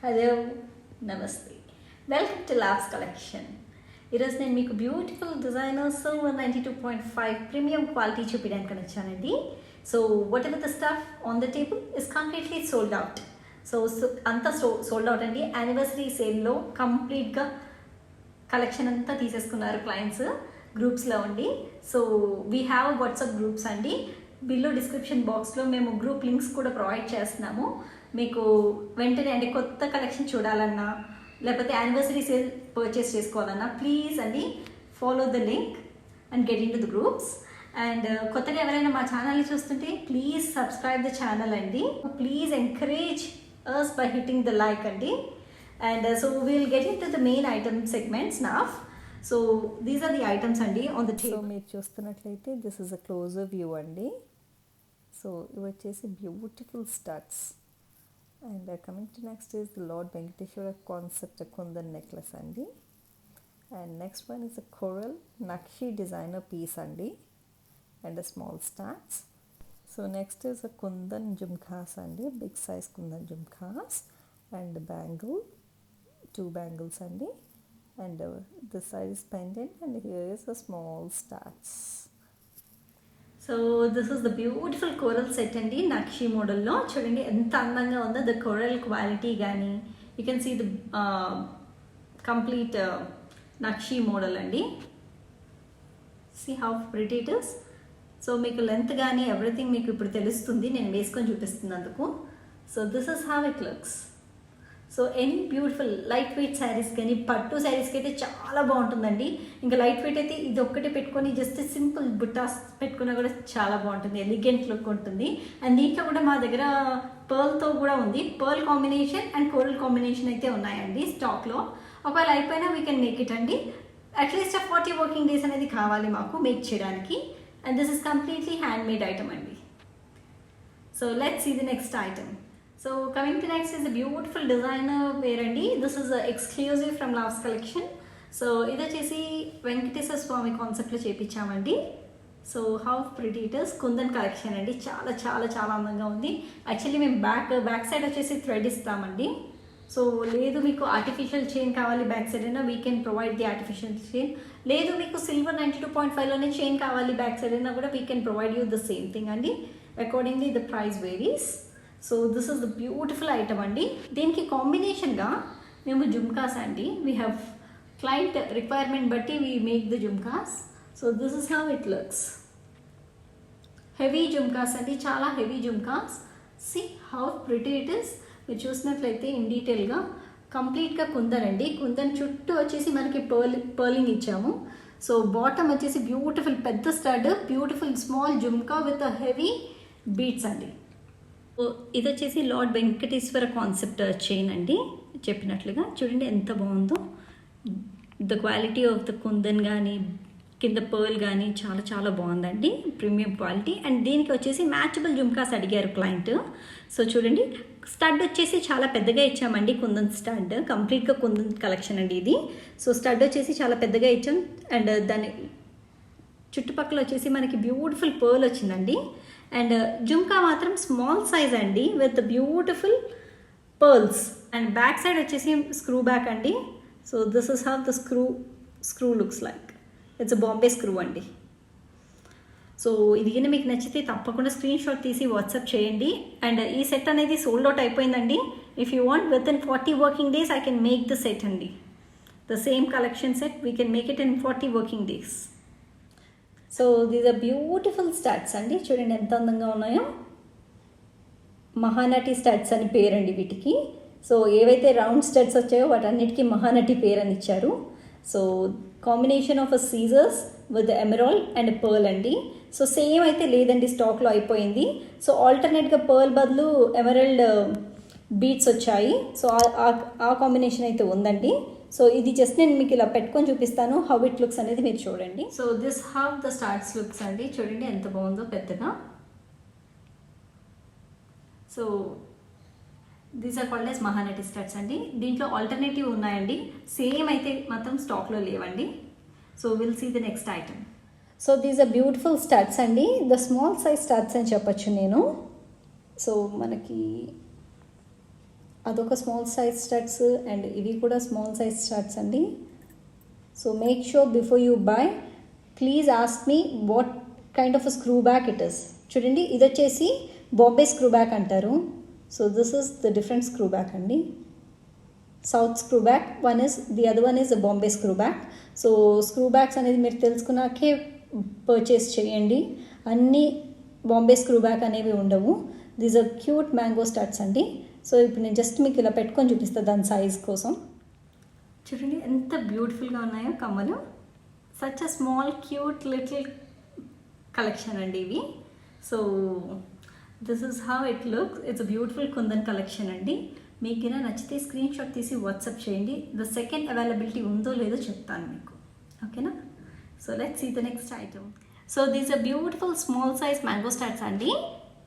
Hello నమస్తే welcome to labs collection. ఈరోజు నేను మీకు beautiful designer silver 92.5 premium quality చూపించడానికి వచ్చానండి. So what ever the stuff on the table is completely sold out. So అంతా sold out అండి. Anniversary సేల్లో కంప్లీట్గా కలెక్షన్ అంతా తీసేసుకున్నారు క్లయింట్స్ గ్రూప్స్లో ఉండి. So we have WhatsApp groups అండి. బిలో డిస్క్రిప్షన్ బాక్స్లో మేము గ్రూప్ లింక్స్ కూడా ప్రొవైడ్ చేస్తున్నాము. మీకు వెంటనే అంటే కొత్త కలెక్షన్ చూడాలన్నా లేకపోతే యానివర్సరీ సేల్ పర్చేస్ చేసుకోవాలన్నా ప్లీజ్ అండి follow the link and get in to the groups. And కొత్తగా ఎవరైనా మా ఛానల్ని చూస్తుంటే ప్లీజ్ సబ్స్క్రైబ్ ద ఛానల్ అండి. Please encourage us by hitting the like అండి. And so we'll get into the main item segments now. So these are the items అండి on the table. So మీరు చూస్తున్నట్లయితే this is a closer view అండి. So ఇవి వచ్చేసి beautiful studs. And coming to next is the Lord Venkateshwara concept kundan necklace అండి. And next one is a coral nakshi designer piece అండి and small stars. So next is a kundan jhumkas అండి, big size kundan jhumkas and bangle, 2 bangles అండి. And this side is pendant and here is a small stars. So this is the beautiful coral set అండి. నక్షి మోడల్లో చూడండి ఎంత అందంగా ఉందో. The coral quality కానీ you can see the complete nakshi model అండి. See how pretty it is. So మీకు length కానీ ఎవ్రీథింగ్ మీకు ఇప్పుడు తెలుస్తుంది నేను వేసుకొని చూపిస్తున్నందుకు. So this is how it looks. So any beautiful light weight saris కానీ పట్టు శారీస్కి అయితే చాలా బాగుంటుందండి. ఇంకా లైట్ వెయిట్ అయితే ఇది ఒక్కటే పెట్టుకొని జస్ట్ సింపుల్ బుట్టాస్ పెట్టుకున్నా కూడా చాలా బాగుంటుంది, ఎలిగెంట్ లుక్ ఉంటుంది. అండ్ దీంట్లో కూడా మా దగ్గర పర్ల్తో కూడా ఉంది. Pearl combination and coral combination అయితే ఉన్నాయండి స్టాక్లో. ఒకవేళ అయిపోయినా వీ కెన్ మేక్ ఇట్ అండి. అట్లీస్ట్ 40 వర్కింగ్ డేస్ అనేది కావాలి మాకు మేక్ చేయడానికి. And this is completely hand made item అండి. So let's see the next item. So coming to next is a beautiful designer wear అండి. This is a exclusive from Loves collection. So ఇది వచ్చేసి వెంకటేశ్వర స్వామి కాన్సెప్ట్లో చేపించామండి. So how pretty it is. Kundan collection అండి. చాలా చాలా చాలా అందంగా ఉంది. యాక్చువల్లీ మేము బ్యాక్ సైడ్ వచ్చేసి థ్రెడ్ ఇస్తామండి. సో లేదు మీకు ఆర్టిఫిషియల్ చైన్ కావాలి బ్యాక్ సైడ్ అయినా we can provide the artificial chain. లేదు మీకు సిల్వర్ 92.5లోనే చైన్ కావాలి బ్యాక్ సైడ్ అయినా కూడా we can provide you the same thing అండి. Accordingly the price varies. So this is the beautiful item అండి. దీనికి కాంబినేషన్గా మేము జుమ్కాస్ అండి. వీ హ్యావ్ క్లయింట్ రిక్వైర్మెంట్ బట్టి we make the jhumkas. So this is how it looks. Heavy jhumkas అండి, చాలా heavy jhumkas. See how pretty it is. మీరు చూసినట్లయితే ఇన్ డీటెయిల్గా కంప్లీట్గా కుందన్ అండి. కుందన్ చుట్టూ వచ్చేసి మనకి పర్లింగ్ ఇచ్చాము. సో బాటమ్ వచ్చేసి బ్యూటిఫుల్ పెద్ద stud, beautiful small jhumka with heavy beads అండి. ఇది వచ్చేసి లార్డ్ వెంకటేశ్వర కాన్సెప్ట్ చైన్ అండి. చెప్పినట్లుగా చూడండి ఎంత బాగుందో. The quality of the kundan కానీ కింద పర్ల్ కానీ చాలా చాలా బాగుందండి, ప్రీమియం క్వాలిటీ. అండ్ దీనికి వచ్చేసి మ్యాచబుల్ జుమ్కాస్ అడిగారు క్లయింట్. సో చూడండి స్టడ్ వచ్చేసి చాలా పెద్దగా ఇచ్చామండి. కుందన్ స్టడ్ కంప్లీట్గా కుందన్ కలెక్షన్ అండి ఇది. సో స్టడ్ వచ్చేసి చాలా పెద్దగా ఇచ్చాం. అండ్ దాని చుట్టుపక్కల వచ్చేసి మనకి బ్యూటిఫుల్ పర్ల్ వచ్చిందండి. అండ్ జుమ్కా మాత్రం స్మాల్ సైజ్ అండి with beautiful pearls. And back side వచ్చేసి స్క్రూ బ్యాక్ అండి. So this is how the screw looks like. It's Bombay screw అండి. సో ఇది కానీ మీకు నచ్చితే తప్పకుండా స్క్రీన్ షాట్ తీసి వాట్సాప్ చేయండి. అండ్ ఈ సెట్ అనేది సోల్డ్ అవుట్ అయిపోయిందండి. If you want within 40 working days I can make the set అండి. The same collection set we can make it in 40 working days. So these are beautiful studs అండి. చూడండి ఎంత అందంగా ఉన్నాయో. Mahanati studs అని పేరండి వీటికి. సో ఏవైతే రౌండ్ స్టడ్స్ వచ్చాయో వాటన్నిటికీ మహానటి పేరు అని ఇచ్చారు. సో కాంబినేషన్ ఆఫ్ సీజర్స్ విత్ ఎమరాల్డ్ అండ్ పర్ల్ అండి. సో సేమ్ అయితే లేదండి, స్టాక్లో అయిపోయింది. సో ఆల్టర్నేట్గా పర్ల్ బదులు ఎమరాల్డ్ బీట్స్ వచ్చాయి. సో ఆ కాంబినేషన్ అయితే ఉందండి. సో ఇది జస్ట్ నేను మీకు ఇలా పెట్టుకొని చూపిస్తాను హౌ ఇట్ లుక్స్ అనేది మీరు చూడండి. So this how the studs looks అండి. చూడండి ఎంత బాగుందో పెద్దగా. So these are called as Mahanati studs అండి. దీంట్లో ఆల్టర్నేటివ్ ఉన్నాయండి, సేమ్ అయితే మాత్రం స్టాక్లో లేవండి. So will see the next item. So these are beautiful studs అండి. ద స్మాల్ సైజ్ స్టార్ట్స్ అని చెప్పచ్చు నేను. సో మనకి అదొక స్మాల్ సైజ్ స్టడ్స్ అండ్ ఇవి కూడా స్మాల్ సైజ్ స్టడ్స్ అండి. So make sure before you buy please ask me what kind of screw back it is. చూడండి, ఇది వచ్చేసి బాంబే స్క్రూ బ్యాక్ అంటారు. So this is the different screw back అండి. South screw back the other one is Bombay screw back. So screw backs అనేది మీరు తెలుసుకున్నాకే purchase చేయండి. అన్నీ Bombay screw back అనేవి ఉండవు. These are cute mango studs అండి. సో ఇప్పుడు నేను జస్ట్ మీకు ఇలా పెట్టుకొని చూపిస్తాను దాని సైజ్ కోసం. చూడండి ఎంత బ్యూటిఫుల్గా ఉన్నాయో కమ్మలు. Such a small cute little collection అండి ఇవి. So this is how it looks. It's a beautiful kundan collection అండి. మీకు కింద నచ్చితే స్క్రీన్ షాట్ తీసి వాట్సాప్ చేయండి. ద సెకండ్ అవైలబిలిటీ ఉందో లేదో చెప్తాను మీకు, ఓకేనా? So let's see the next item. So these are beautiful small size mango starts అండి.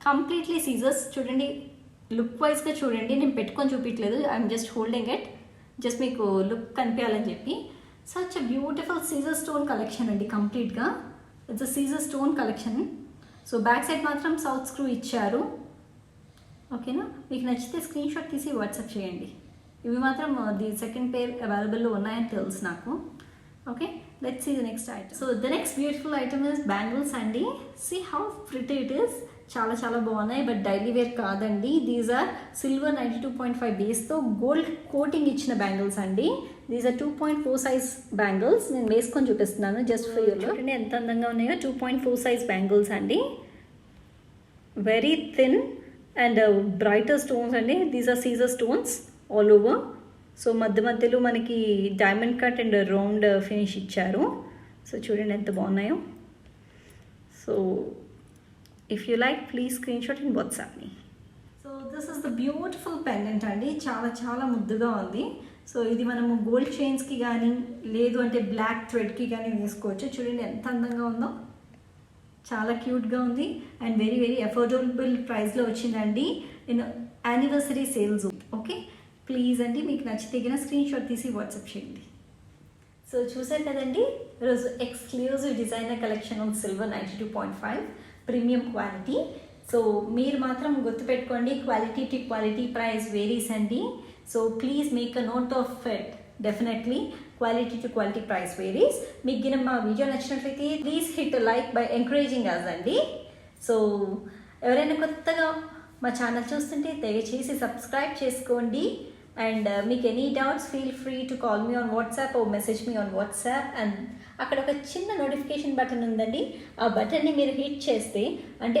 కంప్లీట్లీ సీజర్స్. చూడండి, లుక్ వైజ్గా చూడండి, నేను పెట్టుకొని చూపించలేదు, I'm just holding it, just మీకు లుక్ కనిపించాలని చెప్పి. Such a beautiful CZ stone collection అండి. కంప్లీట్గా it's a CZ stone collection. So back side మాత్రం సౌత్ స్క్రూ ఇచ్చారు, ఓకేనా? మీకు నచ్చితే స్క్రీన్ షాట్ తీసి వాట్సాప్ చేయండి. ఇవి మాత్రం ది సెకండ్ పేర్ అవైలబుల్లో ఉన్నాయని తెలుసు నాకు. Okay, let's see the next item. So the next beautiful item is bangles అండి. See how pretty it is. చాలా చాలా బాగున్నాయి, బట్ డైలీ వేర్ కాదండి. దీస్ ఆర్ సిల్వర్ 92.5 బేస్తో గోల్డ్ కోటింగ్ ఇచ్చిన బ్యాంగిల్స్ అండి. These are 2.4 size bangles. నేను వేసుకొని చూపిస్తున్నాను జస్ట్ ఫర్ యూర్. చూడండి ఎంత అందంగా ఉన్నాయో. 2.4 సైజ్ బ్యాంగిల్స్ అండి. Very thin and brighter stones అండి. దీస్ ఆర్ సీజర్ స్టోన్స్ ఆల్ ఓవర్. సో మధ్య మధ్యలో మనకి diamond cut and round finish ఇచ్చారు. సో చూడండి ఎంత బాగున్నాయో. So if you like please screenshot and WhatsApp me. So this is the beautiful pendant అండి. చాలా చాలా ముద్దుగా ఉంది. సో ఇది మనము గోల్డ్ చైన్స్కి కానీ లేదు అంటే బ్లాక్ థ్రెడ్కి కానీ వేసుకోవచ్చు. చూడండి ఎంత అందంగా ఉందో. చాలా క్యూట్గా ఉంది అండ్ వెరీ వెరీ అఫోర్డబుల్ ప్రైస్లో వచ్చిందండి. నేను యానివర్సరీ సేల్స్. ఓకే, ప్లీజ్ అండి మీకు నచ్చితే గిన స్క్రీన్ షాట్ తీసి వాట్సాప్ చేయండి. సో చూసారు కదండి, ఈరోజు exclusive designer collection on silver 92.5 premium quality. So మీరు మాత్రం గుర్తుపెట్టుకోండి, quality to quality price varies అండి. So please make a note of it. Definitely quality to quality price varies. మీకు గిన మా వీడియో నచ్చినట్లయితే please hit like by encouraging us అండి. So ఎవరైనా కొత్తగా మా ఛానల్ చూస్తుంటే దయచేసి సబ్స్క్రైబ్ చేసుకోండి. అండ్ మీకు any doubts feel free to call me on WhatsApp or message me on WhatsApp. And అక్కడ ఒక చిన్న నోటిఫికేషన్ బటన్ ఉందండి. ఆ బటన్ని మీరు హిట్ చేస్తే అంటే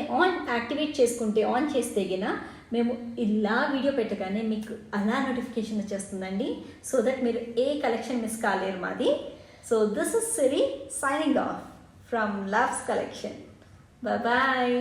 యాక్టివేట్ చేసుకుంటే ఆన్ చేస్తే గిన మేము ఇలా వీడియో పెట్టగానే మీకు అలా నోటిఫికేషన్ వచ్చేస్తుందండి. సో దట్ మీరు ఏ కలెక్షన్ మిస్ కాలేరు మాది. So this is Siri signing off from Loves collection. Bye.